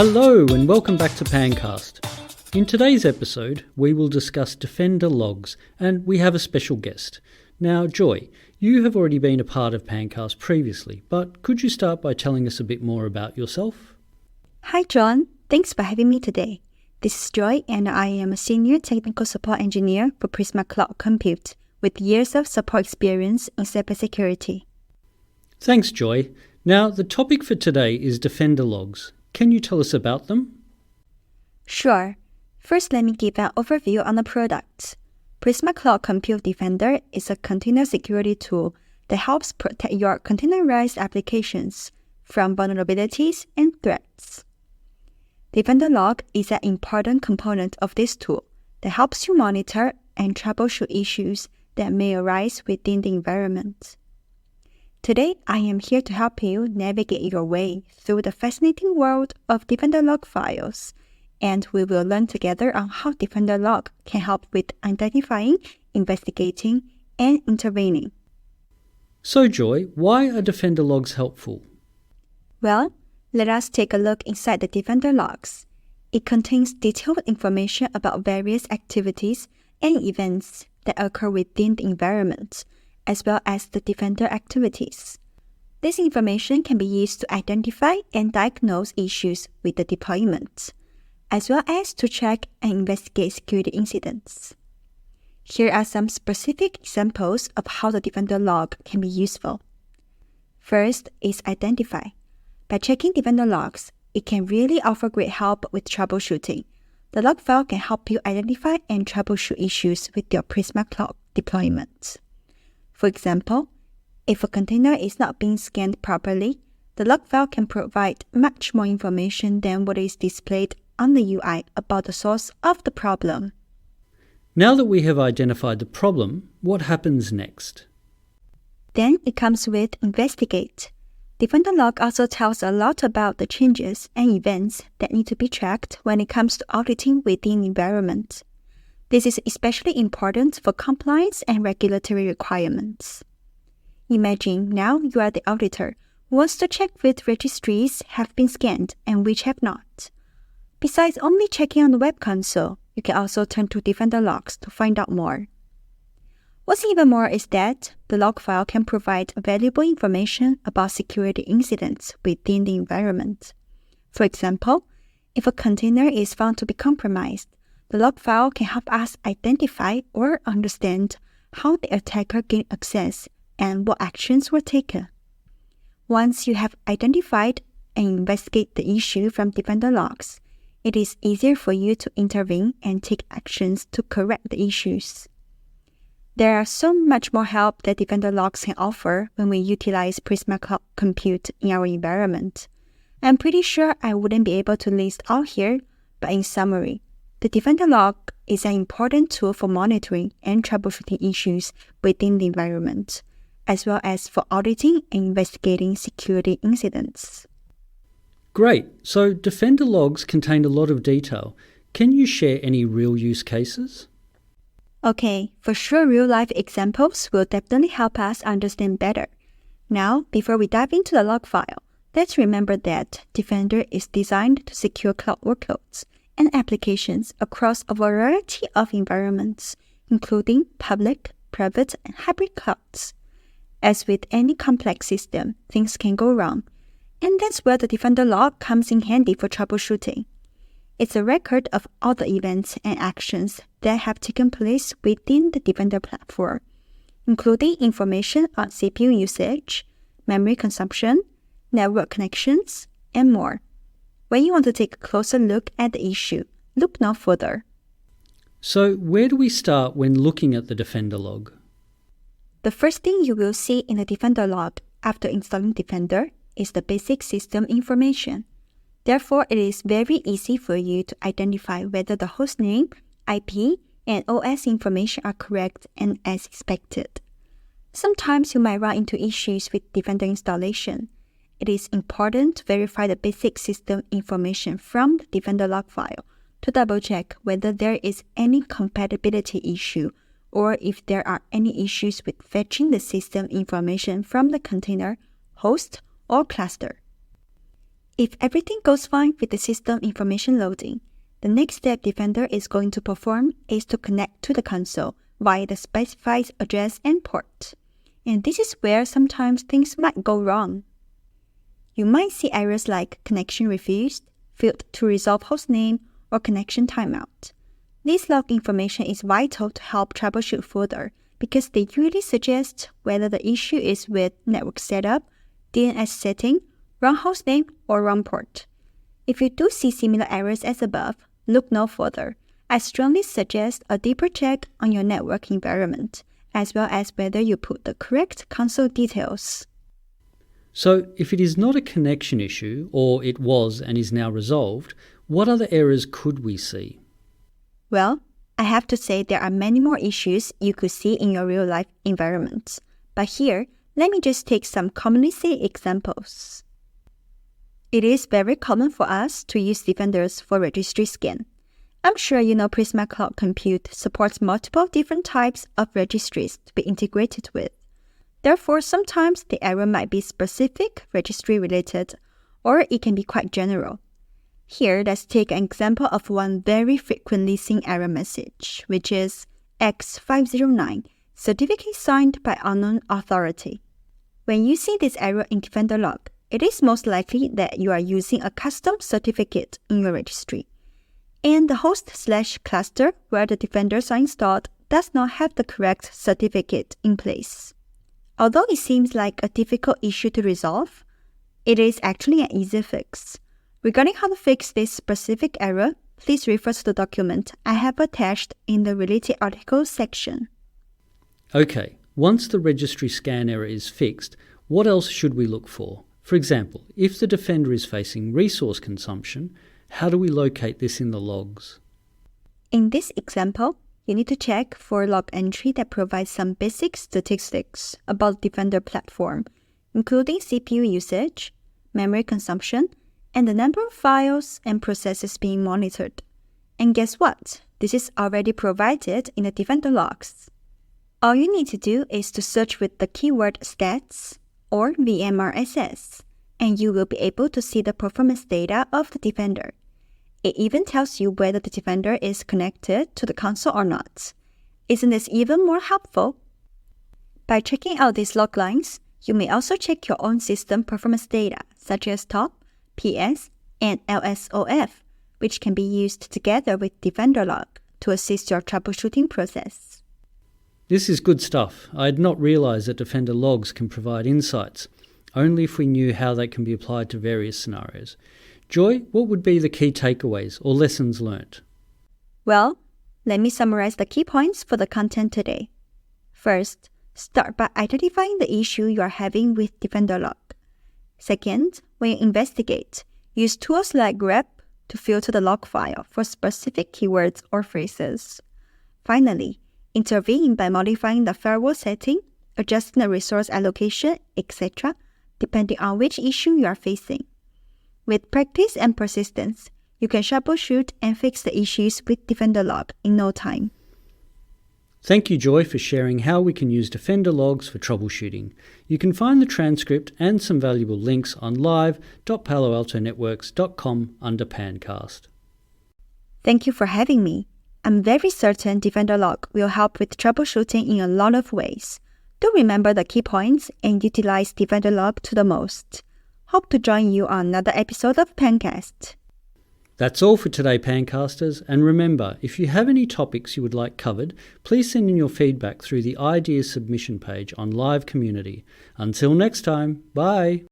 Hello and welcome back to PANCast. In today's episode, we will discuss Defender logs and we have a special guest. Now, Joy, you have already been a part of PANCast previously, but could you start by telling us a bit more about yourself? Hi John, thanks for having me today. This is Joy and I am a Senior Technical Support Engineer for Prisma Cloud Compute with years of support experience in cybersecurity. Thanks, Joy. Now, the topic for today is Defender logs. Can you tell us about them? Sure. First, let me give an overview on the product. Prisma Cloud Compute Defender is a container security tool that helps protect your containerized applications from vulnerabilities and threats. Defender log is an important component of this tool that helps you monitor and troubleshoot issues that may arise within the environment. Today, I am here to help you navigate your way through the fascinating world of Defender log files, and we will learn together on how Defender log can help with identifying, investigating, and intervening. So, Joy, why are Defender logs helpful? Well, let us take a look inside the Defender logs. It contains detailed information about various activities and events that occur within the environment, as well as the Defender activities. This information can be used to identify and diagnose issues with the deployment, as well as to check and investigate security incidents. Here are some specific examples of how the Defender log can be useful. First is identify. By checking Defender logs, it can really offer great help with troubleshooting. The log file can help you identify and troubleshoot issues with your Prisma Cloud deployment. For example, if a container is not being scanned properly, the log file can provide much more information than what is displayed on the UI about the source of the problem. Now that we have identified the problem, what happens next? Then it comes with investigate. Defender log also tells a lot about the changes and events that need to be tracked when it comes to auditing within the environment. This is especially important for compliance and regulatory requirements. Imagine now you are the auditor who wants to check which registries have been scanned and which have not. Besides only checking on the web console, you can also turn to Defender logs to find out more. What's even more is that the log file can provide valuable information about security incidents within the environment. For example, if a container is found to be compromised, the log file can help us identify or understand how the attacker gained access and what actions were taken. Once you have identified and investigated the issue from Defender logs, it is easier for you to intervene and take actions to correct the issues. There are so much more help that Defender logs can offer when we utilize Prisma Cloud Compute in our environment. I'm pretty sure I wouldn't be able to list all here, but in summary, the Defender log is an important tool for monitoring and troubleshooting issues within the environment, as well as for auditing and investigating security incidents. Great. So Defender logs contain a lot of detail. Can you share any real use cases? Okay, for sure real-life examples will definitely help us understand better. Now, before we dive into the log file, let's remember that Defender is designed to secure cloud workloads and applications across a variety of environments, including public, private, and hybrid clouds. As with any complex system, things can go wrong, and that's where the Defender log comes in handy for troubleshooting. It's a record of all the events and actions that have taken place within the Defender platform, including information on CPU usage, memory consumption, network connections, and more. When you want to take a closer look at the issue, look no further. So where do we start when looking at the Defender log? The first thing you will see in the Defender log after installing Defender is the basic system information. Therefore, it is very easy for you to identify whether the hostname, IP, and OS information are correct and as expected. Sometimes you might run into issues with Defender installation. It is important to verify the basic system information from the Defender log file to double-check whether there is any compatibility issue or if there are any issues with fetching the system information from the container, host, or cluster. If everything goes fine with the system information loading, the next step Defender is going to perform is to connect to the console via the specified address and port. And this is where sometimes things might go wrong. You might see errors like connection refused, failed to resolve hostname, or connection timeout. This log information is vital to help troubleshoot further because they usually suggest whether the issue is with network setup, DNS setting, wrong hostname, or wrong port. If you do see similar errors as above, look no further. I strongly suggest a deeper check on your network environment, as well as whether you put the correct console details. So, if it is not a connection issue, or it was and is now resolved, what other errors could we see? Well, I have to say there are many more issues you could see in your real-life environment. But here, let me just take some commonly seen examples. It is very common for us to use Defenders for registry scan. I'm sure you know Prisma Cloud Compute supports multiple different types of registries to be integrated with. Therefore, sometimes the error might be specific registry related, or it can be quite general. Here, let's take an example of one very frequently seen error message, which is X509, certificate signed by unknown authority. When you see this error in Defender log, it is most likely that you are using a custom certificate in your registry, and the host/cluster where the Defenders are installed does not have the correct certificate in place. Although it seems like a difficult issue to resolve, it is actually an easy fix. Regarding how to fix this specific error, please refer to the document I have attached in the related articles section. Okay, once the registry scan error is fixed, what else should we look for? For example, if the Defender is facing resource consumption, how do we locate this in the logs? In this example, you need to check for a log entry that provides some basic statistics about the Defender platform, including CPU usage, memory consumption, and the number of files and processes being monitored. And guess what? This is already provided in the Defender logs. All you need to do is to search with the keyword stats or VMRSS, and you will be able to see the performance data of the Defender. It even tells you whether the Defender is connected to the console or not. Isn't this even more helpful? By checking out these log lines, you may also check your own system performance data, such as top, PS, and LSOF, which can be used together with Defender log to assist your troubleshooting process. This is good stuff. I had not realised that Defender logs can provide insights, only if we knew how they can be applied to various scenarios. Joy, what would be the key takeaways or lessons learnt? Well, let me summarize the key points for the content today. First, start by identifying the issue you are having with Defender log. Second, when you investigate, use tools like grep to filter the log file for specific keywords or phrases. Finally, intervene by modifying the firewall setting, adjusting the resource allocation, etc., depending on which issue you are facing. With practice and persistence, you can troubleshoot and fix the issues with Defender log in no time. Thank you, Joy, for sharing how we can use Defender logs for troubleshooting. You can find the transcript and some valuable links on live.paloaltonetworks.com under PANCast. Thank you for having me. I'm very certain Defender log will help with troubleshooting in a lot of ways. Do remember the key points and utilize Defender log to the most. Hope to join you on another episode of PANCast. That's all for today, PANcasters, and remember, if you have any topics you would like covered, please send in your feedback through the ideas submission page on Live Community. Until next time, bye!